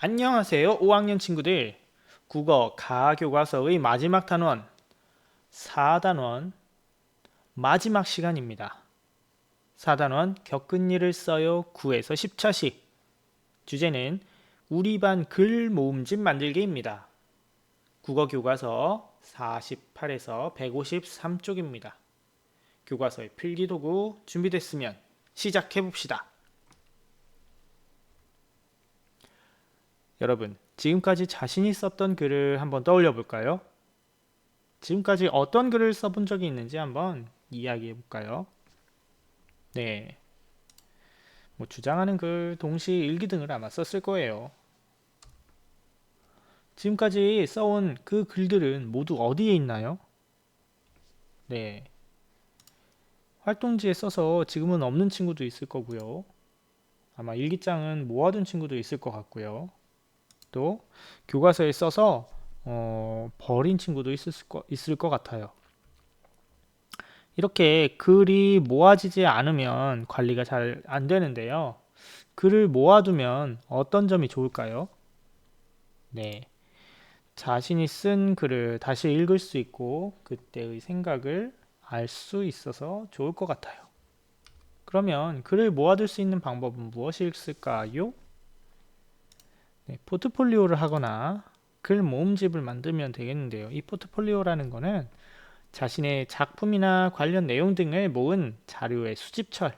안녕하세요 5학년 친구들. 국어 가교과서의 마지막 단원 4단원 마지막 시간입니다. 4단원 겪은 일을 써요 9에서 10차식. 주제는 우리 반 글 모음집 만들기입니다. 국어 교과서 48에서 153쪽입니다. 교과서의 필기도구 준비됐으면 시작해봅시다. 여러분, 지금까지 자신이 썼던 글을 한번 떠올려 볼까요? 지금까지 어떤 글을 써본 적이 있는지 한번 이야기해 볼까요? 네, 뭐 주장하는 글, 동시, 일기 등을 아마 썼을 거예요. 지금까지 써온 그 글들은 모두 어디에 있나요? 네, 활동지에 써서 지금은 없는 친구도 있을 거고요. 아마 일기장은 모아둔 친구도 있을 것 같고요. 또 교과서에 써서 버린 친구도 있을 것 같아요. 이렇게 글이 모아지지 않으면 관리가 잘 안 되는데요. 글을 모아두면 어떤 점이 좋을까요? 네. 자신이 쓴 글을 다시 읽을 수 있고 그때의 생각을 알 수 있어서 좋을 것 같아요. 그러면 글을 모아둘 수 있는 방법은 무엇이 있을까요? 네, 포트폴리오를 하거나 글 모음집을 만들면 되겠는데요. 이 포트폴리오라는 거는 자신의 작품이나 관련 내용 등을 모은 자료의 수집철,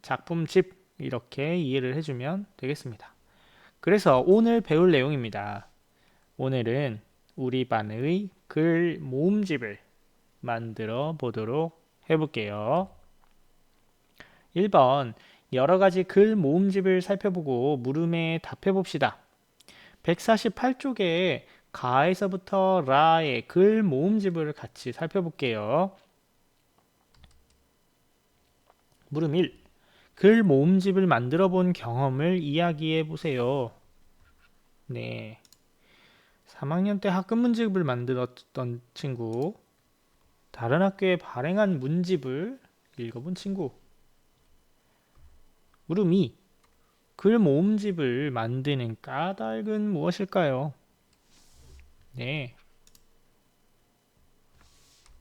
작품집 이렇게 이해를 해주면 되겠습니다. 그래서 오늘 배울 내용입니다. 오늘은 우리 반의 글 모음집을 만들어 보도록 해볼게요. 1번 여러 가지 글 모음집을 살펴보고 물음에 답해 봅시다. 148쪽에 가에서부터 라의 글 모음집을 같이 살펴볼게요. 물음 1. 글 모음집을 만들어 본 경험을 이야기해 보세요. 네. 3학년 때 학급 문집을 만들었던 친구, 다른 학교에 발행한 문집을 읽어본 친구. 물음 2. 글 모음집을 만드는 까닭은 무엇일까요? 네.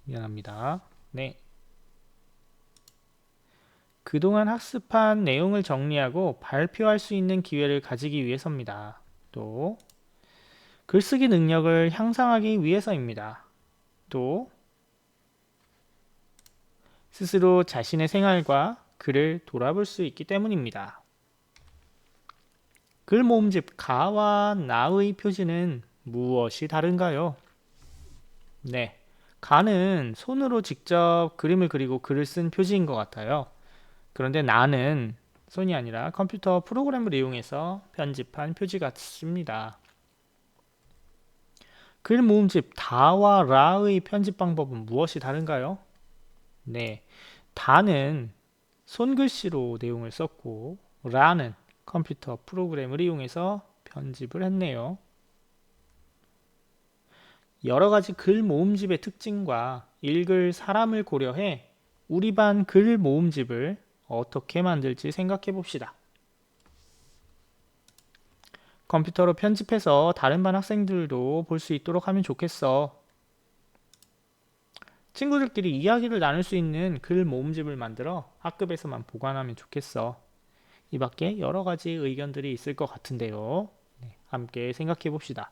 미안합니다. 네. 그동안 학습한 내용을 정리하고 발표할 수 있는 기회를 가지기 위해서입니다. 또 글쓰기 능력을 향상하기 위해서입니다. 또 스스로 자신의 생활과 글을 돌아볼 수 있기 때문입니다. 글 모음집 가와 나의 표지는 무엇이 다른가요? 네, 가는 손으로 직접 그림을 그리고 글을 쓴 표지인 것 같아요. 그런데 나는 손이 아니라 컴퓨터 프로그램을 이용해서 편집한 표지 같습니다. 글 모음집 다와 라의 편집 방법은 무엇이 다른가요? 네, 다는 손글씨로 내용을 썼고 라는 컴퓨터 프로그램을 이용해서 편집을 했네요. 여러 가지 글 모음집의 특징과 읽을 사람을 고려해 우리 반 글 모음집을 어떻게 만들지 생각해 봅시다. 컴퓨터로 편집해서 다른 반 학생들도 볼 수 있도록 하면 좋겠어. 친구들끼리 이야기를 나눌 수 있는 글 모음집을 만들어 학급에서만 보관하면 좋겠어. 이 밖에 여러 가지 의견들이 있을 것 같은데요. 네, 함께 생각해 봅시다.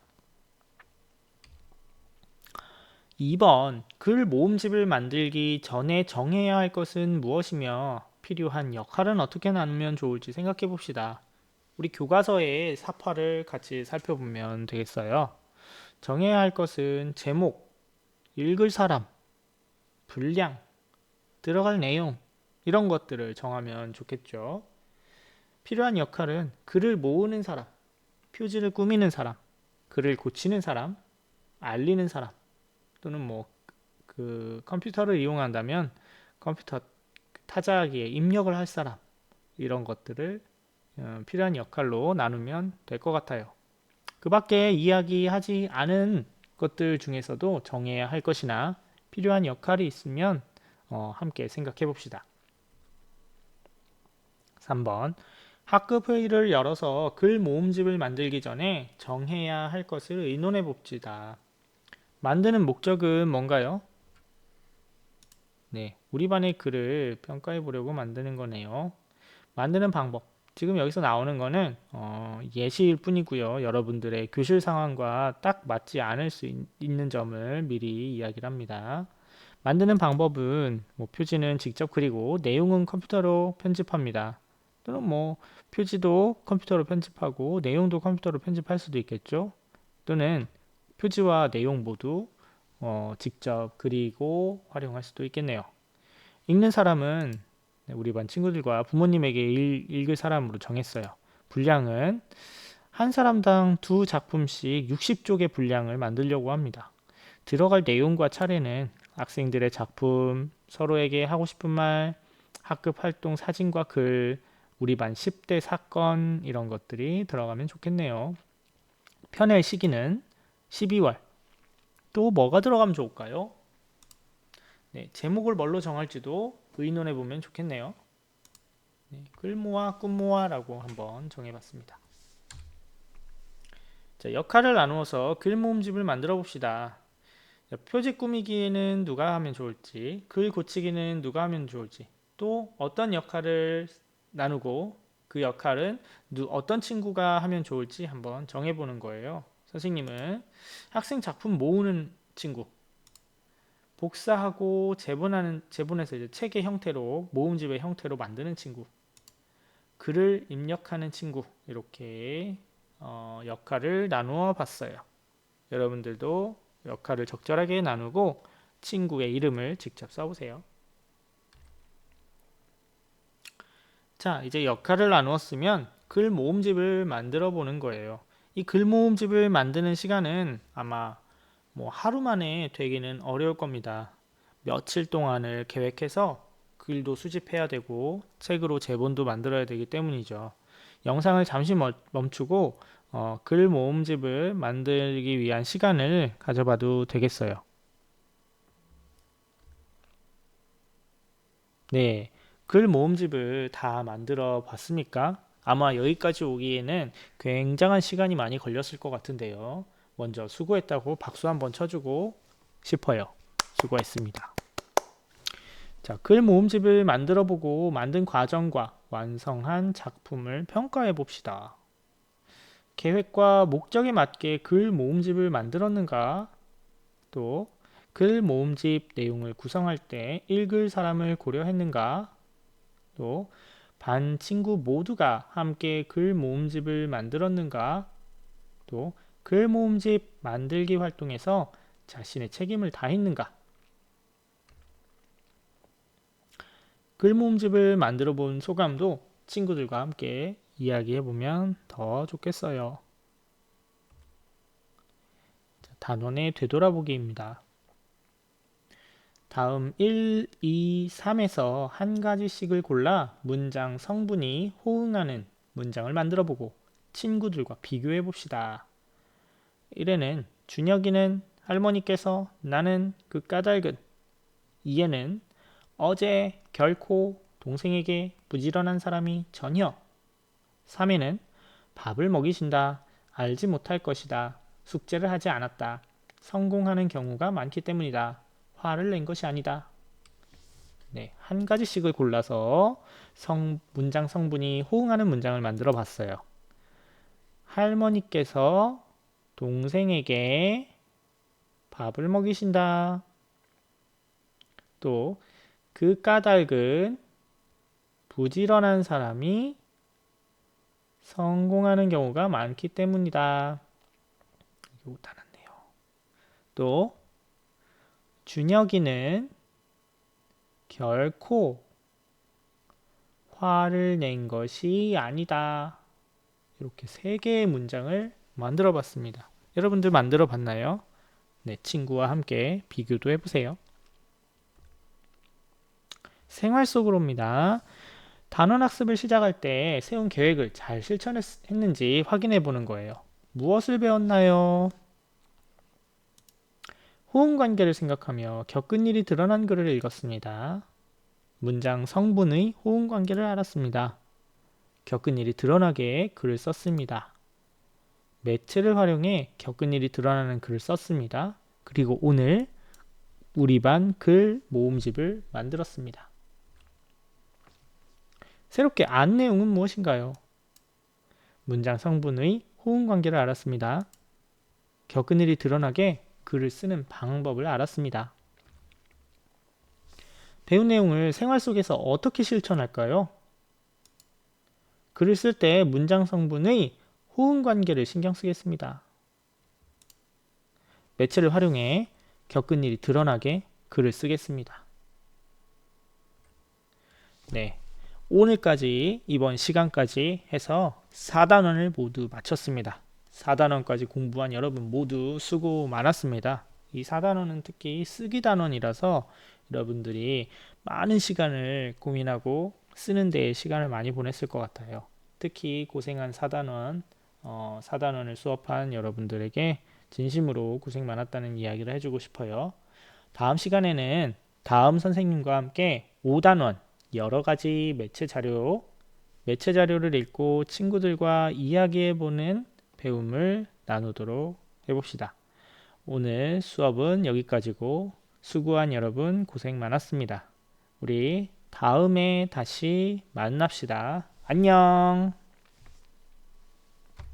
2번 글 모음집을 만들기 전에 정해야 할 것은 무엇이며 필요한 역할은 어떻게 나누면 좋을지 생각해 봅시다. 우리 교과서의 사파를 같이 살펴보면 되겠어요. 정해야 할 것은 제목, 읽을 사람, 분량, 들어갈 내용 이런 것들을 정하면 좋겠죠. 필요한 역할은 글을 모으는 사람, 표지를 꾸미는 사람, 글을 고치는 사람, 알리는 사람 또는 뭐 그 컴퓨터를 이용한다면 컴퓨터 타자기에 입력을 할 사람 이런 것들을 필요한 역할로 나누면 될 것 같아요. 그 밖에 이야기하지 않은 것들 중에서도 정해야 할 것이나 필요한 역할이 있으면 함께 생각해 봅시다. 3번 학급 회의를 열어서 글 모음집을 만들기 전에 정해야 할 것을 의논해 봅시다. 만드는 목적은 뭔가요? 네, 우리 반의 글을 평가해 보려고 만드는 거네요. 만드는 방법. 지금 여기서 나오는 거는 예시일 뿐이고요. 여러분들의 교실 상황과 딱 맞지 않을 수 있는 점을 미리 이야기를 합니다. 만드는 방법은 표지는 직접 그리고 내용은 컴퓨터로 편집합니다. 또는 표지도 컴퓨터로 편집하고 내용도 컴퓨터로 편집할 수도 있겠죠. 또는 표지와 내용 모두 직접 그리고 활용할 수도 있겠네요. 읽는 사람은 우리 반 친구들과 부모님에게 읽을 사람으로 정했어요. 분량은 한 사람당 2작품씩 60쪽의 분량을 만들려고 합니다. 들어갈 내용과 차례는 학생들의 작품, 서로에게 하고 싶은 말, 학급 활동 사진과 글, 우리 반 10대 사건 이런 것들이 들어가면 좋겠네요. 편의 시기는 12월. 또 뭐가 들어가면 좋을까요? 네, 제목을 뭘로 정할지도 의논해 보면 좋겠네요. 네, 글모아, 꿈모아라고 한번 정해봤습니다. 자, 역할을 나누어서 글 모음집을 만들어 봅시다. 자, 표지 꾸미기는 누가 하면 좋을지, 글 고치기는 누가 하면 좋을지, 또 어떤 역할을 나누고 그 역할은 어떤 친구가 하면 좋을지 한번 정해보는 거예요. 선생님은 학생 작품 모으는 친구, 복사하고 제본해서 이제 책의 형태로 모음집의 형태로 만드는 친구, 글을 입력하는 친구 이렇게 역할을 나누어 봤어요. 여러분들도 역할을 적절하게 나누고 친구의 이름을 직접 써보세요. 자, 이제 역할을 나누었으면 글 모음집을 만들어 보는 거예요. 이 글 모음집을 만드는 시간은 아마 하루 만에 되기는 어려울 겁니다. 며칠 동안을 계획해서 글도 수집해야 되고 책으로 제본도 만들어야 되기 때문이죠. 영상을 잠시 멈추고 글 모음집을 만들기 위한 시간을 가져봐도 되겠어요. 네, 글 모음집을 다 만들어 봤습니까? 아마 여기까지 오기에는 굉장한 시간이 많이 걸렸을 것 같은데요. 먼저 수고했다고 박수 한번 쳐주고 싶어요. 수고했습니다. 자, 글 모음집을 만들어 보고 만든 과정과 완성한 작품을 평가해 봅시다. 계획과 목적에 맞게 글 모음집을 만들었는가? 또 글 모음집 내용을 구성할 때 읽을 사람을 고려했는가? 또 반 친구 모두가 함께 글 모음집을 만들었는가? 또 글 모음집 만들기 활동에서 자신의 책임을 다했는가? 글 모음집을 만들어 본 소감도 친구들과 함께 이야기해 보면 더 좋겠어요. 단원의 되돌아보기입니다. 다음 1, 2, 3에서 한 가지씩을 골라 문장 성분이 호응하는 문장을 만들어 보고 친구들과 비교해 봅시다. 1에는 준혁이는 할머니께서 나는 그 까닭은 2에는 어제 결코 동생에게 부지런한 사람이 전혀 3에는 밥을 먹이신다. 알지 못할 것이다. 숙제를 하지 않았다. 성공하는 경우가 많기 때문이다. 화를 낸 것이 아니다. 네, 한 가지씩을 골라서 문장 성분이 호응하는 문장을 만들어 봤어요. 할머니께서 동생에게 밥을 먹이신다. 또 그 까닭은 부지런한 사람이 성공하는 경우가 많기 때문이다. 이거 못하았네요. 또 준혁이는 결코 화를 낸 것이 아니다. 이렇게 3개의 문장을 만들어 봤습니다. 여러분들 만들어 봤나요? 네, 친구와 함께 비교도 해보세요. 생활 속으로입니다. 단원학습을 시작할 때 세운 계획을 잘 실천했는지 확인해 보는 거예요. 무엇을 배웠나요? 호응관계를 생각하며 겪은 일이 드러난 글을 읽었습니다. 문장 성분의 호응관계를 알았습니다. 겪은 일이 드러나게 글을 썼습니다. 매체를 활용해 겪은 일이 드러나는 글을 썼습니다. 그리고 오늘 우리 반 글 모음집을 만들었습니다. 새롭게 안 내용은 무엇인가요? 문장 성분의 호응 관계를 알았습니다. 겪은 일이 드러나게 글을 쓰는 방법을 알았습니다. 배운 내용을 생활 속에서 어떻게 실천할까요? 글을 쓸 때 문장 성분의 호응 관계를 신경 쓰겠습니다. 매체를 활용해 겪은 일이 드러나게 글을 쓰겠습니다. 네, 오늘까지 이번 시간까지 해서 4단원을 모두 마쳤습니다. 4단원까지 공부한 여러분 모두 수고 많았습니다. 이 4단원은 특히 쓰기 단원이라서 여러분들이 많은 시간을 고민하고 쓰는 데에 시간을 많이 보냈을 것 같아요. 특히 고생한 4단원, 4단원을 수업한 여러분들에게 진심으로 고생 많았다는 이야기를 해주고 싶어요. 다음 시간에는 다음 선생님과 함께 5단원 여러 가지 매체 자료를 읽고 친구들과 이야기해보는 배움을 나누도록 해봅시다. 오늘 수업은 여기까지고 수고한 여러분 고생 많았습니다. 우리 다음에 다시 만납시다. 안녕!